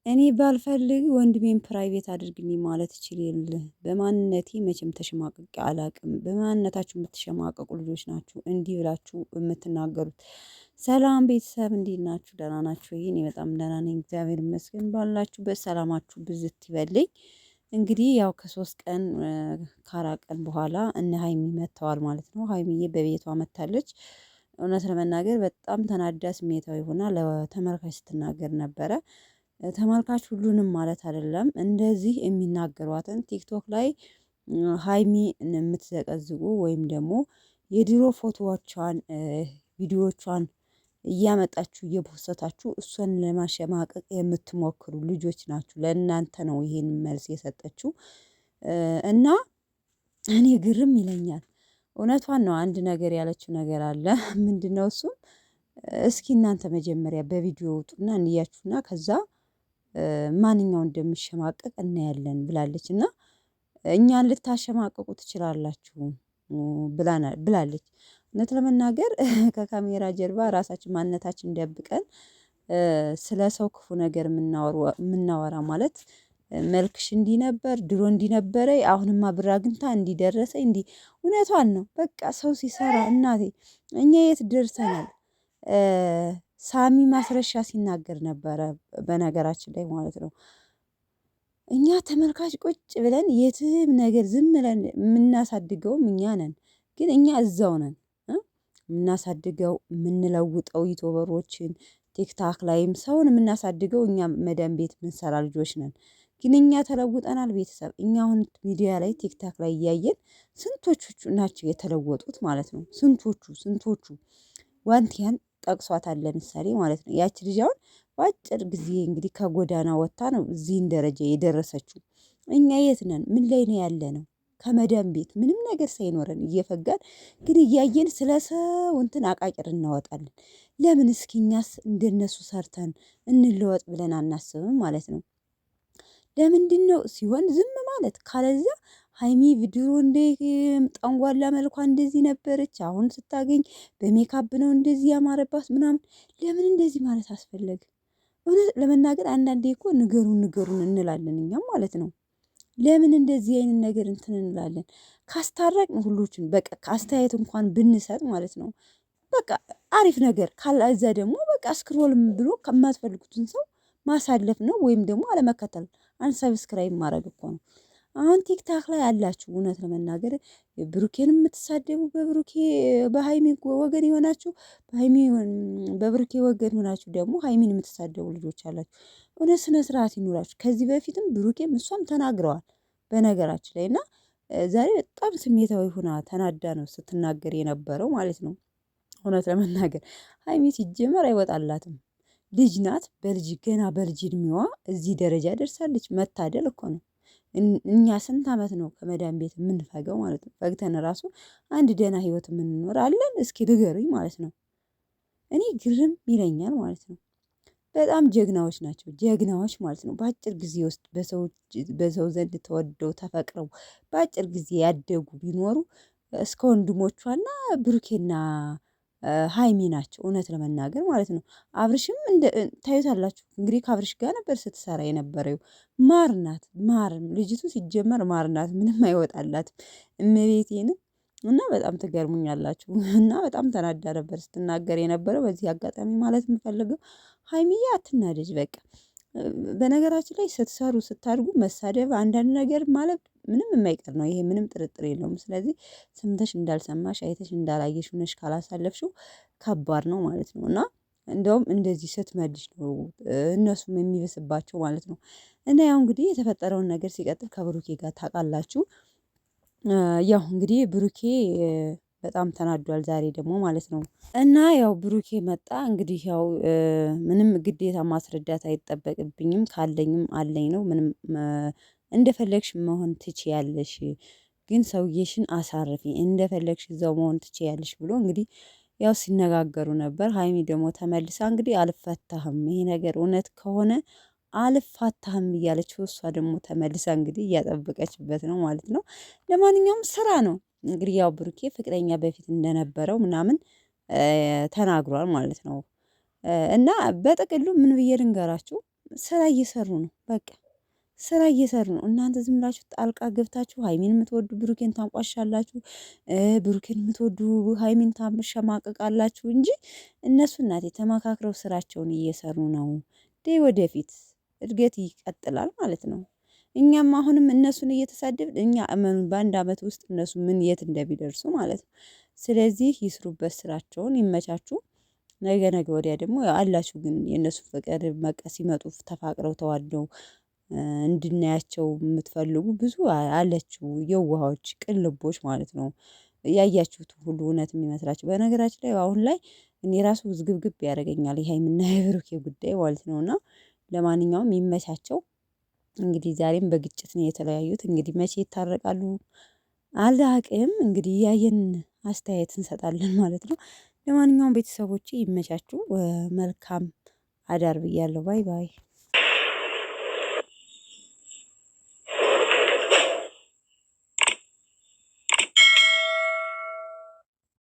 እኔ ባልፈልግ ወንድሜን ፕራይቬት አድርግልኝ ማለት ይችል የለ በማንነቴ መቼም ተሸማቅቄ አላቅም። በማንነታችሁ የምትሸማቀቁ ልጆች ናችሁ እንዲህ ብላችሁ የምትናገሩት። ሰላም ቤተሰብ እንዴት ናችሁ? ደህና ናችሁ? እኔ በጣም ደህና ነኝ እግዚአብሔር ይመስገን። ባላችሁበት ሰላማችሁ ብዝት ይበልኝ። እንግዲህ ያው ከሶስት ቀን ከአራት ቀን በኋላ እነ ሀይሚ መጥተዋል ማለት ነው። ሀይሚዬ በቤቷ መጥታለች። እውነት ለመናገር በጣም ተናዳ ስሜታዊ ሆና ለተመልካች ስትናገር ነበረ። ተመልካች ሁሉንም ማለት አይደለም እንደዚህ የሚናገሯትን ቲክቶክ ላይ ሀይሚ የምትዘቀዝቁ ወይም ደግሞ የድሮ ፎቶዎቿን ቪዲዮዎቿን እያመጣችሁ እየፖሰታችሁ እሷን ለማሸማቀቅ የምትሞክሩ ልጆች ናችሁ። ለእናንተ ነው ይሄን መልስ የሰጠችው። እና እኔ ግርም ይለኛል። እውነቷን ነው። አንድ ነገር ያለችው ነገር አለ። ምንድነው እሱም? እስኪ እናንተ መጀመሪያ በቪዲዮ ውጡና እንያችሁና ከዛ ማንኛው እንደሚሸማቀቅ እናያለን ብላለች። እና እኛን ልታሸማቀቁ ትችላላችሁ ብላለች። እውነት ለመናገር ከካሜራ ጀርባ ራሳችን ማንነታችን ደብቀን ስለ ሰው ክፉ ነገር የምናወራ ማለት መልክሽ እንዲህ ነበር ድሮ እንዲህ ነበረ አሁንማ ብር አግኝታ እንዲህ ደረሰኝ እንዲህ እውነቷን ነው። በቃ ሰው ሲሰራ እናቴ እኛ የት ደርሰናል? ሳሚ ማስረሻ ሲናገር ነበረ በነገራችን ላይ ማለት ነው። እኛ ተመልካች ቁጭ ብለን የትም ነገር ዝም ብለን የምናሳድገውም እኛ ነን። ግን እኛ እዛው ነን የምናሳድገው የምንለውጠው ዩቲዩበሮችን ቲክታክ ላይም ሰውን የምናሳድገው እኛ መዳም ቤት የምንሰራ ልጆች ነን። ግን እኛ ተለውጠናል ቤተሰብ። እኛ አሁን ሚዲያ ላይ ቲክታክ ላይ እያየን ስንቶቹ ናቸው የተለወጡት ማለት ነው። ስንቶቹ ዋንቲያን ጠቅሷታል ለምሳሌ ማለት ነው። ያቺ ልጅ አሁን በአጭር ጊዜ እንግዲህ ከጎዳና ወጥታ ነው እዚህን ደረጃ የደረሰችው። እኛ የት ነን? ምን ላይ ነው ያለነው? ከመዳም ቤት ምንም ነገር ሳይኖረን እየፈጋን ግን እያየን ስለ ሰው እንትን አቃቂር እናወጣለን። ለምን እስኪ እኛስ እንደነሱ ሰርተን እንለወጥ ብለን አናስብም ማለት ነው? ለምንድነው ሲሆን ዝም ማለት? ካለዛ ሀይሚ ድሮ እንደ ጠንጓላ መልኳ እንደዚህ ነበረች፣ አሁን ስታገኝ በሜካፕ ነው እንደዚህ ያማረባት ምናምን። ለምን እንደዚህ ማለት አስፈለገ? እውነት ለመናገር አንዳንዴ እኮ ንገሩን እንላለን እኛም ማለት ነው። ለምን እንደዚህ አይነት ነገር እንትን እንላለን? ካስታረቅን ሁሎችን በቃ ከአስተያየት እንኳን ብንሰጥ ማለት ነው በቃ አሪፍ ነገር ካላዛ ደግሞ በቃ ስክሮልም ብሎ ከማትፈልጉትን ሰው ማሳለፍ ነው፣ ወይም ደግሞ አለመከተል አንሰብስክራይብ ማድረግ እኮ ነው። አሁን ቲክታክ ላይ አላችሁ እውነት ለመናገር ብሩኬን የምትሳደቡ በብሩኬ በሃይሚ ወገን የሆናችሁ በብሩኬ ወገን ሆናችሁ ደግሞ ሃይሚን የምትሳደቡ ልጆች አላችሁ። እውነት ስነ ስርዓት ይኑራችሁ። ከዚህ በፊትም ብሩኬም እሷም ተናግረዋል በነገራችን ላይ እና ዛሬ በጣም ስሜታዊ ሆና ተናዳ ነው ስትናገር የነበረው ማለት ነው። እውነት ለመናገር ሀይሚ ሲጀመር አይወጣላትም። ልጅ ናት። ገና በልጅ እድሜዋ እዚህ ደረጃ ደርሳለች። መታደል እኮ ነው። እኛ ስንት አመት ነው ከመዳን ቤት የምንፈገው ማለት ነው። ፈግተን ራሱ አንድ ደህና ህይወት የምንኖር አለን? እስኪ ንገሩኝ ማለት ነው። እኔ ግርም ይለኛል ማለት ነው። በጣም ጀግናዎች ናቸው፣ ጀግናዎች ማለት ነው። በአጭር ጊዜ ውስጥ በሰው ዘንድ ተወደው ተፈቅረው በአጭር ጊዜ ያደጉ ቢኖሩ እስከ ወንድሞቿና ብሩኬና ሀይሚ ናቸው እውነት ለመናገር ማለት ነው። አብርሽም ታዩታላችሁ እንግዲህ ከአብርሽ ጋር ነበር ስትሰራ የነበረው። ማር ናት፣ ማር ልጅቱ ሲጀመር ማር ናት። ምንም አይወጣላትም እመቤቴን። እና በጣም ትገርሙኛላችሁ። እና በጣም ተናዳ ነበር ስትናገር የነበረው። በዚህ አጋጣሚ ማለት የምፈልገው ሀይሚዬ አትናደጅ በቃ። በነገራችን ላይ ስትሰሩ ስታድጉ መሳደብ አንዳንድ ነገር ማለት ምንም የማይቀር ነው። ይሄ ምንም ጥርጥር የለውም። ስለዚህ ሰምተሽ እንዳልሰማሽ አይተሽ እንዳላየሽ ሆነሽ ካላሳለፍሽው ከባድ ነው ማለት ነው። እና እንደውም እንደዚህ ስትመልሽ ነው እነሱም የሚብስባቸው ማለት ነው። እና ያው እንግዲህ የተፈጠረውን ነገር ሲቀጥል ከብሩኬ ጋር ታውቃላችሁ። ያው እንግዲህ ብሩኬ በጣም ተናዷል ዛሬ ደግሞ ማለት ነው። እና ያው ብሩኬ መጣ እንግዲህ ያው ምንም ግዴታ ማስረዳት አይጠበቅብኝም፣ ካለኝም አለኝ ነው። ምንም እንደፈለግሽ መሆን ትችያለሽ፣ ግን ሰውዬሽን አሳርፊ፣ እንደፈለግሽ እዛው መሆን ትችያለሽ ብሎ እንግዲህ ያው ሲነጋገሩ ነበር። ሀይሚ ደግሞ ተመልሳ እንግዲህ አልፈታህም፣ ይሄ ነገር እውነት ከሆነ አልፋታህም እያለችው እሷ ደግሞ ተመልሳ እንግዲህ እያጠበቀችበት ነው ማለት ነው። ለማንኛውም ስራ ነው እንግዲህ ያው ብሩኬ ፍቅረኛ በፊት እንደነበረው ምናምን ተናግሯል ማለት ነው። እና በጥቅሉ ምን ብዬ ልንገራችሁ፣ ስራ እየሰሩ ነው። በቃ ስራ እየሰሩ ነው። እናንተ ዝም ብላችሁ ጣልቃ ገብታችሁ ሀይሚን የምትወዱ ብሩኬን ታንቋሻላችሁ፣ ብሩኬን የምትወዱ ሀይሚን ታሸማቅቃላችሁ እንጂ እነሱ እናቴ ተመካክረው ስራቸውን እየሰሩ ነው። ወደፊት እድገት ይቀጥላል ማለት ነው። እኛም አሁንም እነሱን እየተሳደብን እኛ እመኑ በአንድ አመት ውስጥ እነሱ ምን የት እንደሚደርሱ ማለት ነው። ስለዚህ ይስሩበት ስራቸውን፣ ይመቻቹ። ነገ ነገ ወዲያ ደግሞ አላችሁ ግን የእነሱ ፍቅር በቃ ሲመጡ ተፋቅረው ተዋደው እንድናያቸው የምትፈልጉ ብዙ አለችው። የዋሆች ቅን ልቦች ማለት ነው። ያያችሁት ሁሉ እውነት የሚመስላችሁ በነገራችን ላይ አሁን ላይ እኔ ራሱ ውዝግብግብ ያደርገኛል የሀይሚና የብሩኬ ጉዳይ ማለት ነው። እና ለማንኛውም ይመቻቸው። እንግዲህ ዛሬም በግጭት ነው የተለያዩት። እንግዲህ መቼ ይታረቃሉ አላቅም። እንግዲህ ያየን አስተያየት እንሰጣለን ማለት ነው። ለማንኛውም ቤተሰቦቼ ይመቻችሁ። መልካም አዳር ብያለሁ። ባይ ባይ